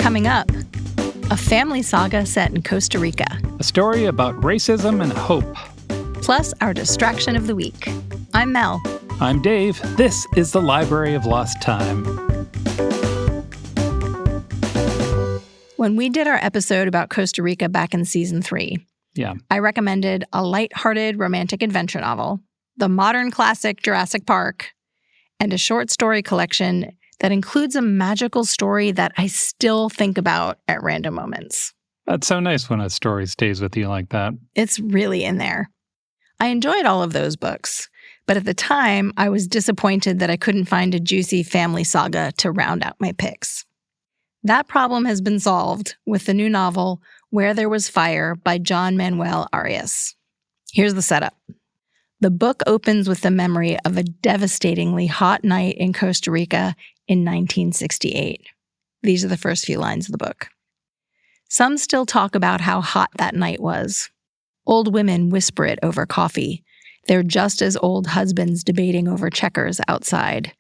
Coming up, a family saga set in Costa Rica. A story about racism and hope. Plus, our distraction of the week. I'm Mel. I'm Dave. This is the Library of Lost Time. When we did our episode about Costa Rica back in season 3, I recommended a lighthearted romantic adventure novel, the modern classic Jurassic Park, and a short story collection that includes a magical story that I still think about at random moments. That's so nice when a story stays with you like that. It's really in there. I enjoyed all of those books, but at the time, I was disappointed that I couldn't find a juicy family saga to round out my picks. That problem has been solved with the new novel, Where There Was Fire by Manuel Arias. Here's the setup. The book opens with the memory of a devastatingly hot night in Costa Rica in 1968. These are the first few lines of the book. Some still talk about how hot that night was. Old women whisper it over coffee. They're just as old husbands debating over checkers outside.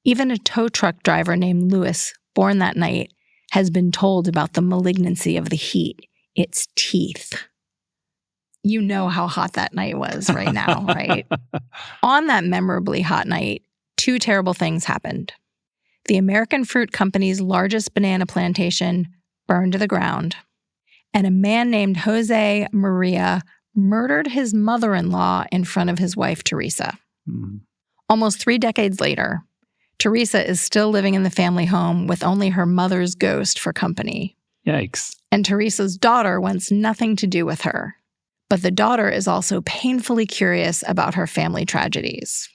Even a tow truck driver named Louis, born that night, has been told about the malignancy of the heat, its teeth. You know how hot that night was right now, right? On that memorably hot night, 2 terrible things happened. The American Fruit Company's largest banana plantation burned to the ground, and a man named Jose Maria murdered his mother-in-law in front of his wife, Teresa. Almost 3 decades later, Teresa is still living in the family home with only her mother's ghost for company. Yikes. And Teresa's daughter wants nothing to do with her. But the daughter is also painfully curious about her family tragedies.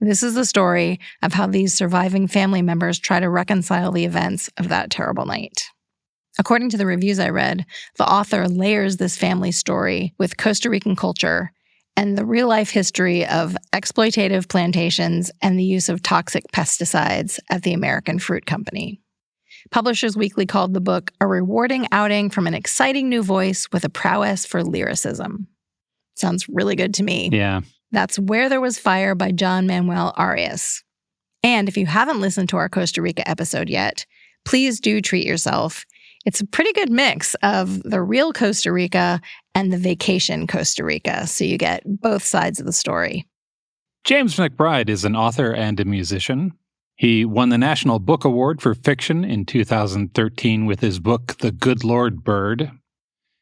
This is the story of how these surviving family members try to reconcile the events of that terrible night. According to the reviews I read, the author layers this family story with Costa Rican culture and the real-life history of exploitative plantations and the use of toxic pesticides at the American Fruit Company. Publishers Weekly called the book a rewarding outing from an exciting new voice with a prowess for lyricism. Sounds really good to me. Yeah. That's Where There Was Fire by Manuel Arias. And if you haven't listened to our Costa Rica episode yet, please do treat yourself. It's a pretty good mix of the real Costa Rica and the vacation Costa Rica, so you get both sides of the story. James McBride is an author and a musician. He won the National Book Award for Fiction in 2013 with his book, The Good Lord Bird.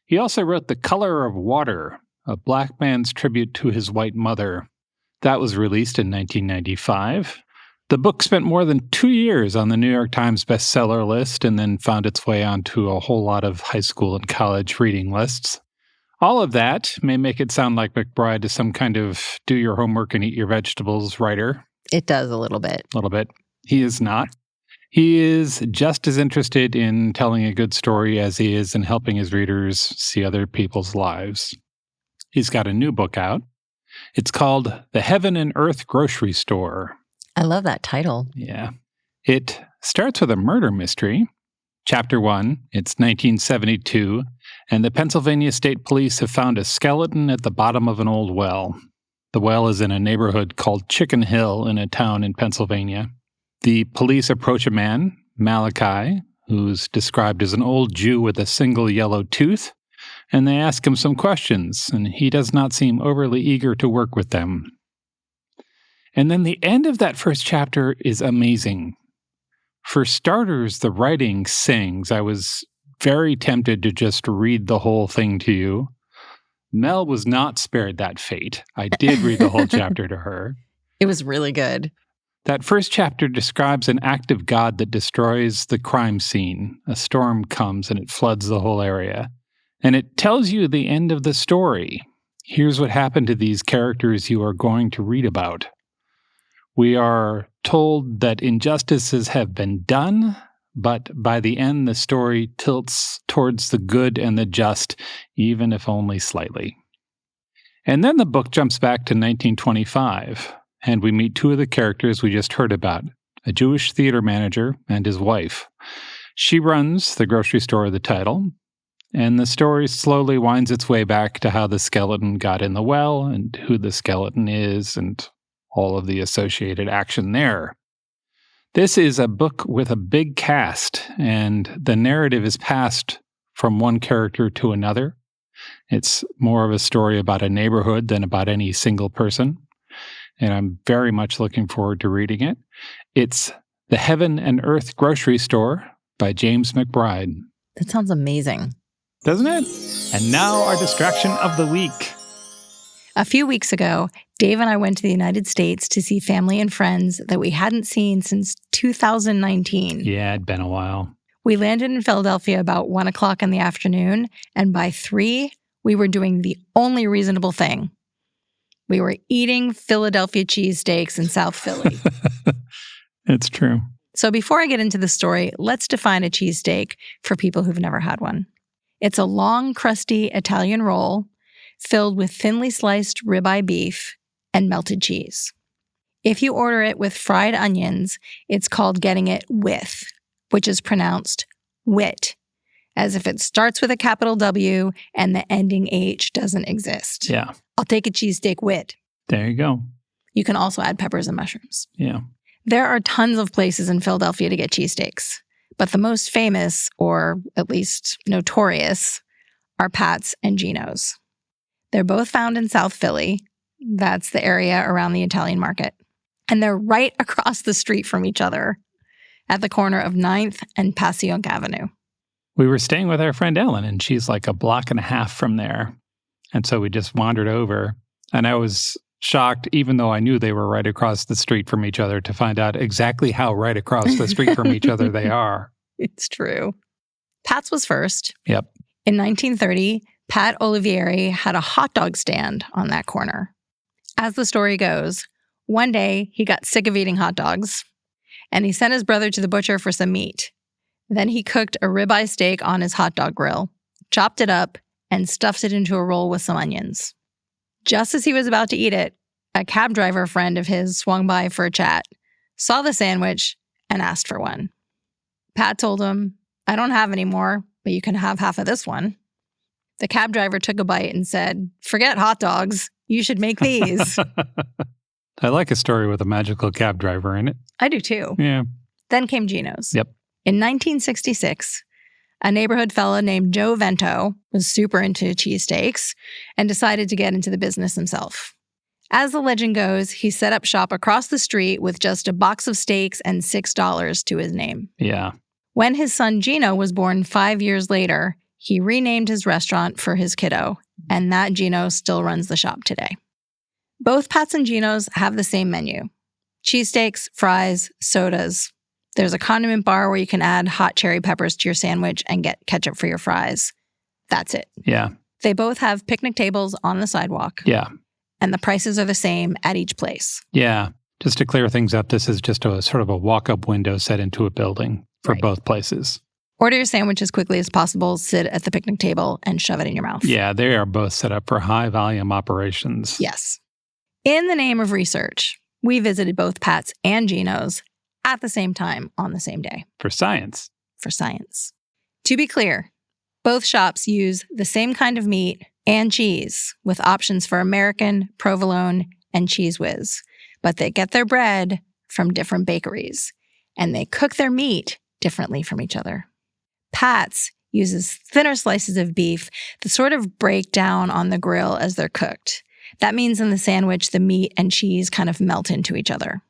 He also wrote The Color of Water, a black man's tribute to his white mother. That was released in 1995. The book spent more than 2 years on the New York Times bestseller list and then found its way onto a whole lot of high school and college reading lists. All of that may make it sound like McBride is some kind of do your homework and eat your vegetables writer. It does a little bit. A little bit. He is not. He is just as interested in telling a good story as he is in helping his readers see other people's lives. He's got a new book out. It's called The Heaven and Earth Grocery Store. I love that title. Yeah. It starts with a murder mystery. Chapter 1, it's 1972, and the Pennsylvania State Police have found a skeleton at the bottom of an old well. The well is in a neighborhood called Chicken Hill in a town in Pennsylvania. The police approach a man, Malachi, who's described as an old Jew with a single yellow tooth, and they ask him some questions, and he does not seem overly eager to work with them. And then the end of that first chapter is amazing. For starters, the writing sings. I was very tempted to just read the whole thing to you. Mel was not spared that fate. I did read the whole chapter to her. It was really good. That first chapter describes an act of God that destroys the crime scene. A storm comes and it floods the whole area. And it tells you the end of the story. Here's what happened to these characters you are going to read about. We are told that injustices have been done, but by the end, the story tilts towards the good and the just, even if only slightly. And then the book jumps back to 1925, and we meet 2 of the characters we just heard about, a Jewish theater manager and his wife. She runs the grocery store of the title, and the story slowly winds its way back to how the skeleton got in the well and who the skeleton is and all of the associated action there. This is a book with a big cast. and the narrative is passed from one character to another. It's more of a story about a neighborhood than about any single person, and I'm very much looking forward to reading it. It's The Heaven and Earth Grocery Store by James McBride. That sounds amazing. Doesn't it? And now our distraction of the week. A few weeks ago, Dave and I went to the United States to see family and friends that we hadn't seen since 2019. Yeah, it'd been a while. We landed in Philadelphia about 1 o'clock in the afternoon, and by 3, we were doing the only reasonable thing. We were eating Philadelphia cheesesteaks in South Philly. It's true. So before I get into the story, let's define a cheesesteak for people who've never had one. It's a long, crusty Italian roll filled with thinly sliced ribeye beef and melted cheese. If you order it with fried onions, it's called getting it with, which is pronounced wit, as if it starts with a capital W and the ending H doesn't exist. Yeah. I'll take a cheesesteak wit. There you go. You can also add peppers and mushrooms. Yeah. There are tons of places in Philadelphia to get cheesesteaks, but the most famous, or at least notorious, are Pat's and Gino's. They're both found in South Philly. That's the area around the Italian market. And they're right across the street from each other at the corner of 9th and Passyunk Avenue. We were staying with our friend Ellen, and she's like a block and a half from there. And so we just wandered over. And I was shocked, even though I knew they were right across the street from each other, to find out exactly how right across the street from each other they are. It's true. Pat's was first. Yep. In 1930, Pat Olivieri had a hot dog stand on that corner. As the story goes, one day he got sick of eating hot dogs, and he sent his brother to the butcher for some meat. Then he cooked a ribeye steak on his hot dog grill, chopped it up, and stuffed it into a roll with some onions. Just as he was about to eat it, a cab driver friend of his swung by for a chat, saw the sandwich, and asked for one. Pat told him, "I don't have any more, but you can have half of this one." The cab driver took a bite and said, "Forget hot dogs. You should make these." I like a story with a magical cab driver in it. I do too. Yeah. Then came Gino's. Yep. In 1966, a neighborhood fella named Joe Vento was super into cheesesteaks and decided to get into the business himself. As the legend goes, he set up shop across the street with just a box of steaks and $6 to his name. Yeah. When his son Gino was born 5 years later, he renamed his restaurant for his kiddo, and that Gino still runs the shop today. Both Pat's and Gino's have the same menu: cheesesteaks, fries, sodas. There's a condiment bar where you can add hot cherry peppers to your sandwich and get ketchup for your fries. That's it. Yeah. They both have picnic tables on the sidewalk. Yeah. And the prices are the same at each place. Yeah. Just to clear things up, this is just a sort of a walk-up window set into a building for both places. Order your sandwich as quickly as possible, sit at the picnic table, and shove it in your mouth. Yeah, they are both set up for high-volume operations. Yes. In the name of research, we visited both Pat's and Gino's at the same time on the same day. For science. For science. To be clear, both shops use the same kind of meat and cheese with options for American, provolone, and Cheese Whiz, but they get their bread from different bakeries, and they cook their meat differently from each other. Pat's uses thinner slices of beef that sort of break down on the grill as they're cooked. That means in the sandwich, the meat and cheese kind of melt into each other.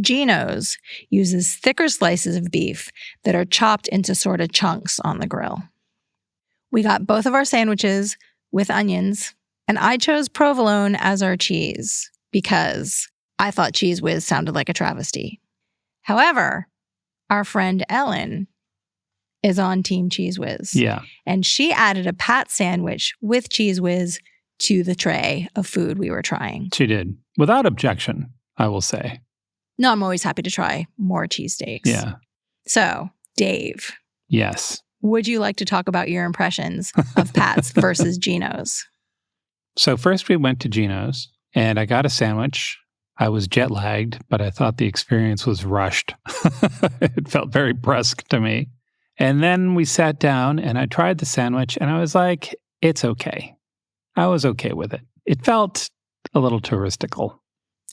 Gino's uses thicker slices of beef that are chopped into sort of chunks on the grill. We got both of our sandwiches with onions, and I chose provolone as our cheese because I thought Cheese Whiz sounded like a travesty. However, our friend Ellen is on Team Cheese Whiz. Yeah. And she added a Pat sandwich with Cheese Whiz to the tray of food we were trying. She did. Without objection, I will say. No, I'm always happy to try more cheesesteaks. Yeah. So, Dave. Yes. Would you like to talk about your impressions of Pat's versus Gino's? So first we went to Gino's, and I got a sandwich. I was jet lagged, but I thought the experience was rushed. It felt very brusque to me. And then we sat down, and I tried the sandwich, and I was like, it's okay. I was okay with it. It felt a little touristical.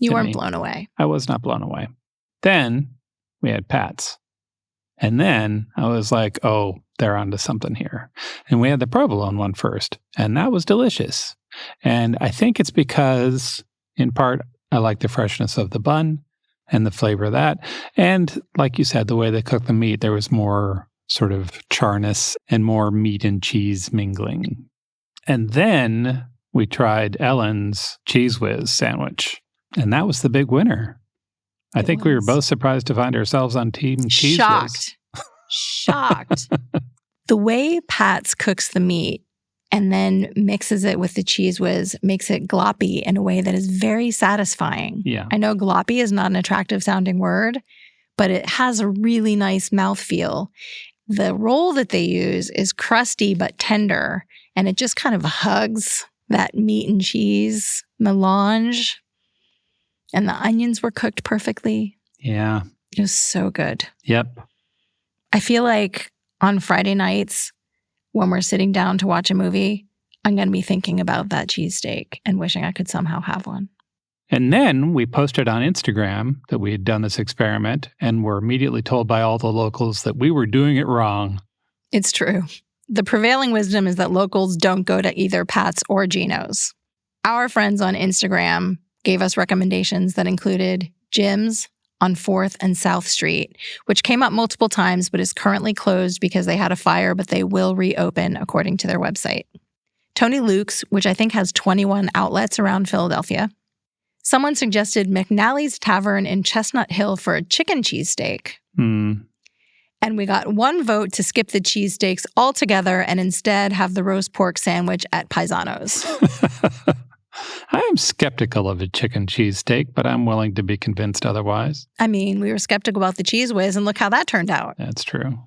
You weren't blown away. I was not blown away. Then we had Pat's. And then I was like, oh, they're onto something here. And we had the provolone one first, and that was delicious. And I think it's because, in part, I like the freshness of the bun and the flavor of that. And like you said, the way they cooked the meat, there was more sort of charness and more meat and cheese mingling. And then we tried Ellen's Cheese Whiz sandwich, and that was the big winner. I think we were both surprised to find ourselves on Team Cheese Whiz. Shocked. The way Pat's cooks the meat and then mixes it with the Cheese Whiz makes it gloppy in a way that is very satisfying. Yeah. I know gloppy is not an attractive sounding word, but it has a really nice mouthfeel. The roll that they use is crusty but tender, and it just kind of hugs that meat and cheese melange. And the onions were cooked perfectly. Yeah. It was so good. Yep. I feel like on Friday nights, when we're sitting down to watch a movie, I'm going to be thinking about that cheesesteak and wishing I could somehow have one. And then we posted on Instagram that we had done this experiment and were immediately told by all the locals that we were doing it wrong. It's true. The prevailing wisdom is that locals don't go to either Pat's or Gino's. Our friends on Instagram gave us recommendations that included Jim's on 4th and South Street, which came up multiple times but is currently closed because they had a fire, but they will reopen according to their website. Tony Luke's, which I think has 21 outlets around Philadelphia. Someone suggested McNally's Tavern in Chestnut Hill for a chicken cheesesteak. And we got one vote to skip the cheesesteaks altogether and instead have the roast pork sandwich at Paisano's. I am skeptical of a chicken cheesesteak, but I'm willing to be convinced otherwise. I mean, we were skeptical about the Cheese Whiz, and look how that turned out. That's true.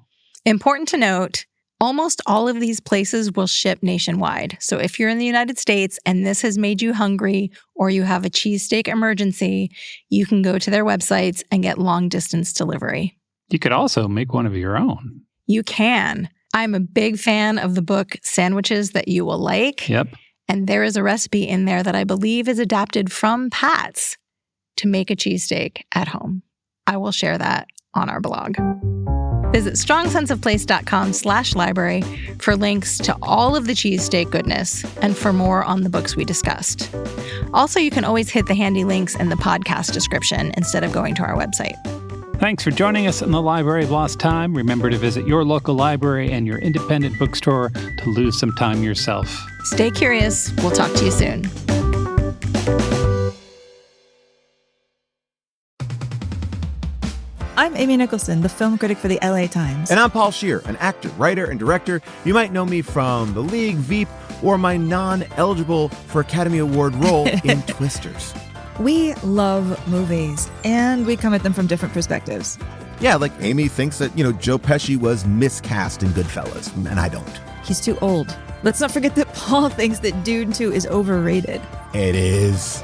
Important to note, almost all of these places will ship nationwide. So if you're in the United States and this has made you hungry or you have a cheesesteak emergency, you can go to their websites and get long-distance delivery. You could also make one of your own. You can. I'm a big fan of the book Sandwiches That You Will Like. Yep. And there is a recipe in there that I believe is adapted from Pat's to make a cheesesteak at home. I will share that on our blog. Visit strongsenseofplace.com/library for links to all of the cheesesteak goodness and for more on the books we discussed. Also, you can always hit the handy links in the podcast description instead of going to our website. Thanks for joining us in the Library of Lost Time. Remember to visit your local library and your independent bookstore to lose some time yourself. Stay curious. We'll talk to you soon. I'm Amy Nicholson, the film critic for the LA Times. And I'm Paul Scheer, an actor, writer, and director. You might know me from The League, Veep, or my non-eligible for Academy Award role in Twisters. We love movies, and we come at them from different perspectives. Yeah, like Amy thinks that, Joe Pesci was miscast in Goodfellas, and I don't. He's too old. Let's not forget that Paul thinks that Dune 2 is overrated. It is.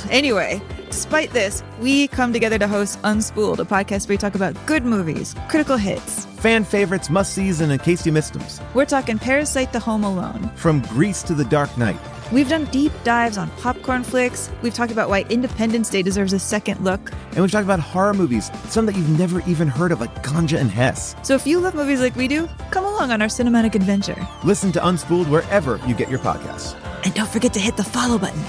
Anyway, despite this, we come together to host Unspooled, a podcast where we talk about good movies, critical hits, fan favorites, must-sees, and in case you missed them. We're talking Parasite to Home Alone. From Grease to The Dark Knight. We've done deep dives on popcorn flicks. We've talked about why Independence Day deserves a second look. And we've talked about horror movies, some that you've never even heard of, like Ganja and Hess. So if you love movies like we do, come along on our cinematic adventure. Listen to Unspooled wherever you get your podcasts. And don't forget to hit the follow button.